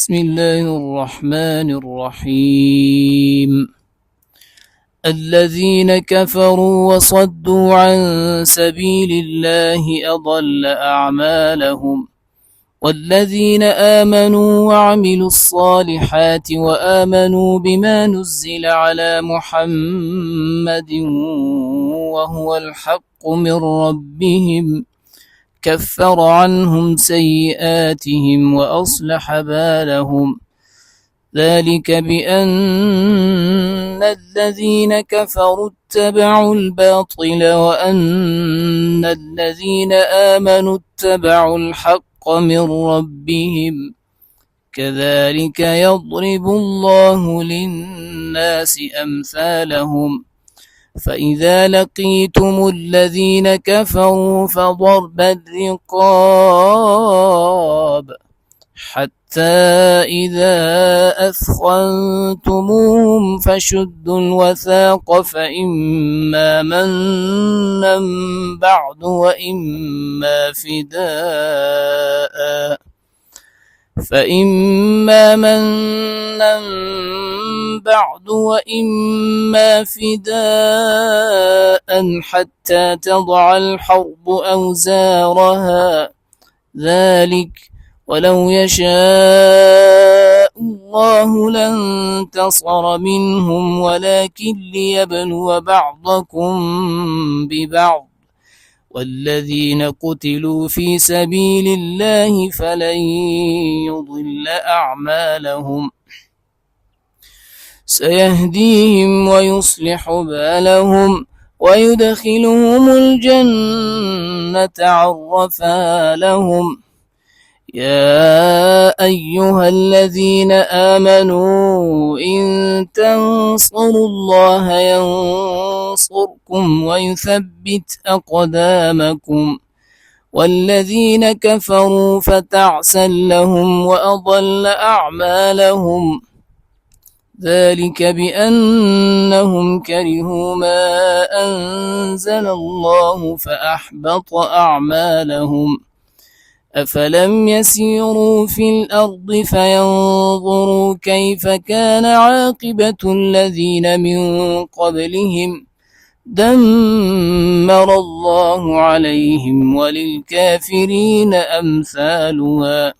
بسم الله الرحمن الرحيم. الذين كفروا وصدوا عن سبيل الله أضل أعمالهم، والذين آمنوا وعملوا الصالحات وآمنوا بما نزل على محمد وهو الحق من ربهم كفر عنهم سيئاتهم وأصلح بالهم. ذلك بأن الذين كفروا اتبعوا الباطل وأن الذين آمنوا اتبعوا الحق من ربهم، كذلك يضرب الله للناس أمثالهم. فإذا لقيتم الذين كفروا فضرب الرقاب حتى إذا أثخنتموهم فشدوا الوثاق فإما منا بعد وإما فداء حتى تضع الحرب أوزارها. ذلك ولو يشاء الله لانتصر منهم ولكن ليبلو بعضكم ببعض، والذين قتلوا في سبيل الله فلن يضل أعمالهم، سيهديهم ويصلح بالهم ويدخلهم الجنة عرفها لهم. يا أيها الذين آمنوا إن تنصروا الله ينصركم ويثبت أقدامكم، والذين كفروا فتعسا لهم وأضل أعمالهم. ذلك بأنهم كرهوا ما أنزل الله فأحبط أعمالهم. أفلم يسيروا في الأرض فينظروا كيف كان عاقبة الذين من قبلهم، دمر الله عليهم وللكافرين أمثالها.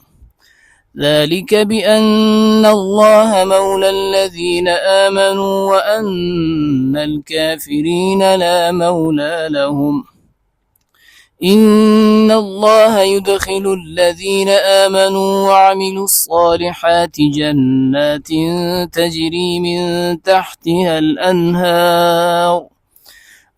ذلك بأن الله مولى الذين آمنوا وأن الكافرين لا مولى لهم. إن الله يدخل الذين آمنوا وعملوا الصالحات جنات تجري من تحتها الأنهار،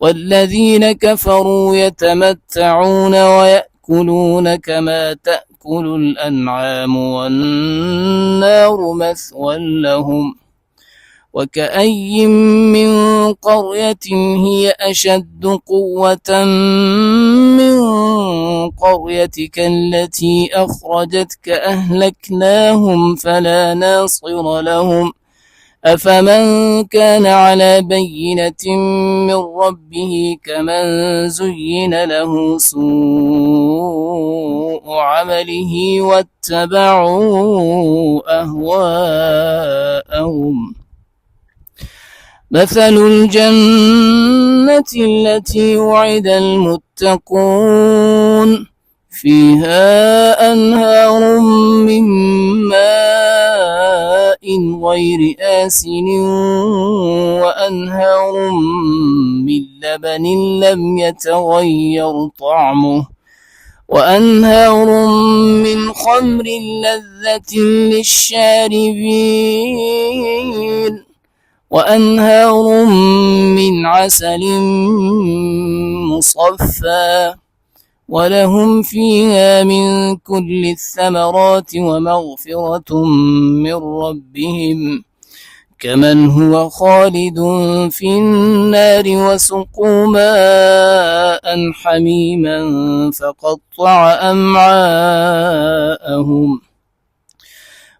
والذين كفروا يتمتعون ويأكلون كما تأكل الأنعام والنار مثوى لهم. وكأي من قرية هي أشد قوة من قريتك التي أخرجتك أهلكناهم فلا ناصر لهم. أفمن كان على بينة من ربه كمن زين له سوء عمله واتبعوا أهواءهم. مثل الجنة التي وعد المتقون فيها أنهار من ماء غير آسن وأنهار من لبن لم يتغير طعمه وأنهار من خمر لذة للشاربين وأنهار من عسل مصفى ولهم فيها من كل الثمرات ومغفرة من ربهم كمن هو خالد في النار وسقوا ماء حميما فقطع أمعاءهم.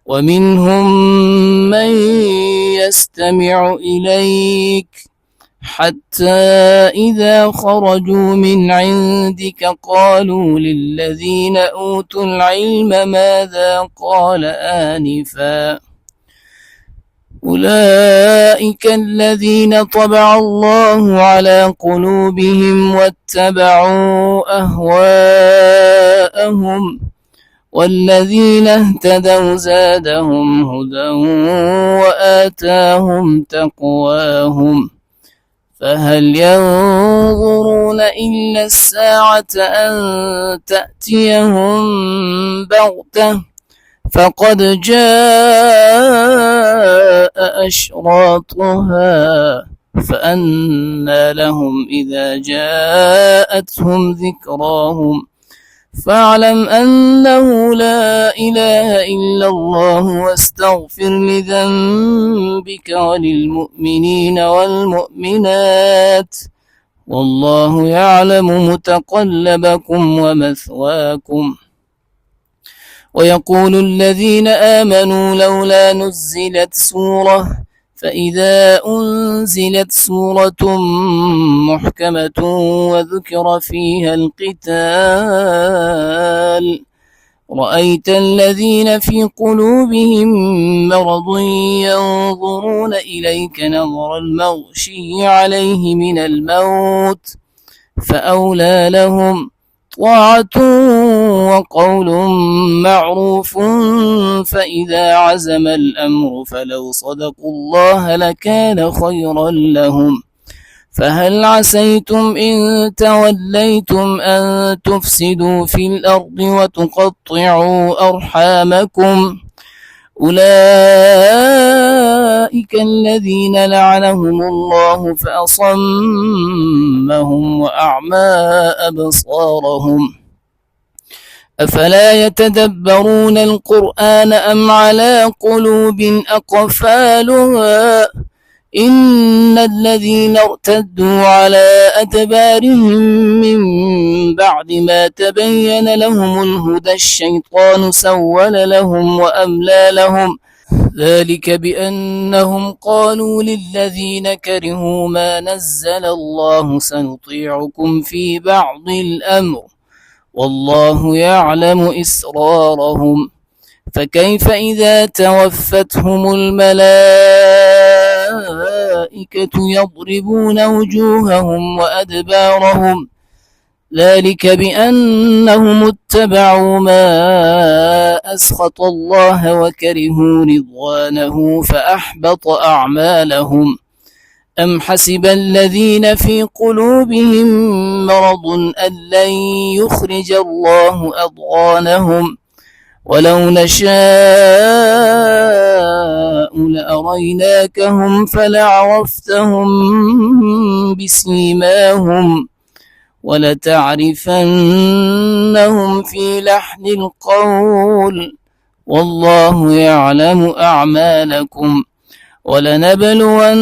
ومنهم من يستمع إليك حتى إذا خرجوا من عندك قالوا للذين أوتوا العلم ماذا قال آنفا أولئك الذين طبع الله على قلوبهم واتبعوا أهواءهم والذين اهتدوا زادهم هدى وآتاهم تقواهم فهل ينظرون إلا الساعة أن تأتيهم بغتة فقد جاء أشراطها فأنى لهم إذا جاءتهم ذكراهم فاعلم أنه لا إله إلا الله واستغفر لذنبك وللمؤمنين والمؤمنات والله يعلم متقلبكم ومثواكم ويقول الذين آمنوا لولا نزلت سورة فإذا أنزلت سورة محكمة وذكر فيها القتال رأيت الذين في قلوبهم مرض ينظرون إليك نظر المغشي عليه من الموت فأولى لهم طاعة وقول معروف فإذا عزم الأمر فلو صدقوا الله لكان خيرا لهم فهل عسيتم إن توليتم أن تفسدوا في الأرض وتقطعوا أرحامكم أولئك الذين لعنهم الله فأصمهم وأعمى أبصارهم أفلا يتدبرون القرآن أم على قلوب أقفالها إن الذين ارتدوا على أدبارهم من بعد ما تبين لهم الهدى الشيطان سول لهم وأملى لهم ذلك بأنهم قالوا للذين كرهوا ما نزل الله سنطيعكم في بعض الأمر والله يعلم إسرارهم فكيف إذا توفتهم الملائكة يضربون وجوههم وأدبارهم ذلك بأنهم اتبعوا ما أسخط الله وكرهوا رضوانه فأحبط أعمالهم أم حسب الذين في قلوبهم مرض أن لن يخرج الله أضغانهم ولو نشاء لأريناكهم فلعرفتهم بسيماهم ولتعرفنهم في لحن القول والله يعلم أعمالكم ولنبلونكم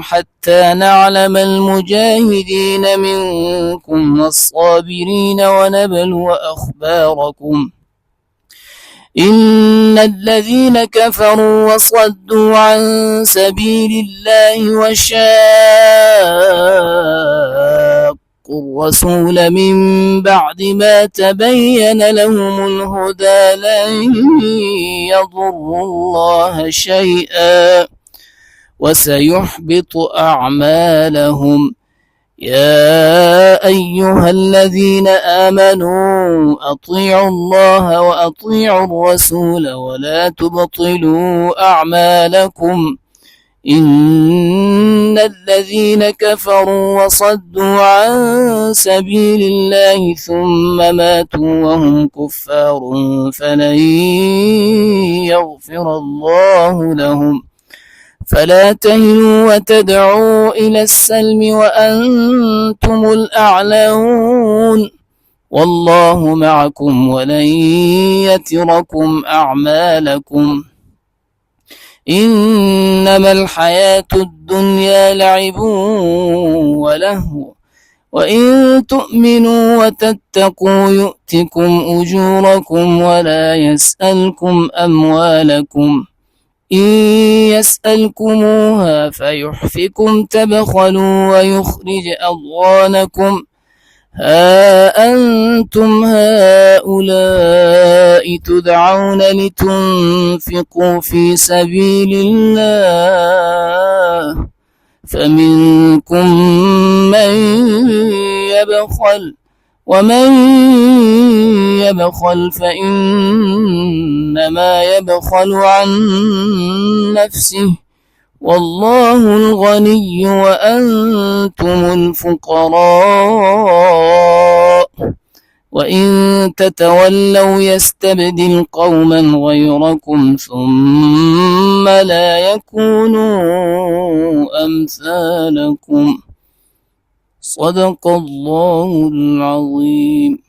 حتى نعلم المجاهدين منكم والصابرين ونبلو أخباركم إن الذين كفروا وصدوا عن سبيل الله وشاقوا الرسول من بعد ما تبين لهم الهدى لن يضروا الله شيئا وسيحبط أعمالهم يا أيها الذين آمنوا أطيعوا الله وأطيعوا الرسول ولا تبطلوا أعمالكم إن الذين كفروا وصدوا عن سبيل الله ثم ماتوا وهم كفار فلن يغفر الله لهم فلا تهنوا وتدعوا إلى السلم وأنتم الأعلون والله معكم ولن يتركم أعمالكم إنما الحياة الدنيا لعب ولهو وإن تؤمنوا وتتقوا يؤتكم أجوركم ولا يسألكم أموالكم إن يسألكموها فيحفكم تبخلوا ويخرج أضغانكم ها أنتم هؤلاء تدعون لتنفقوا في سبيل الله فمنكم من يبخل ومن يبخل فإنما يبخل عن نفسه والله الغني وأنتم الفقراء وإن تتولوا يستبدل قوما غيركم ثم لا يكونوا أمثالكم صدق الله العظيم.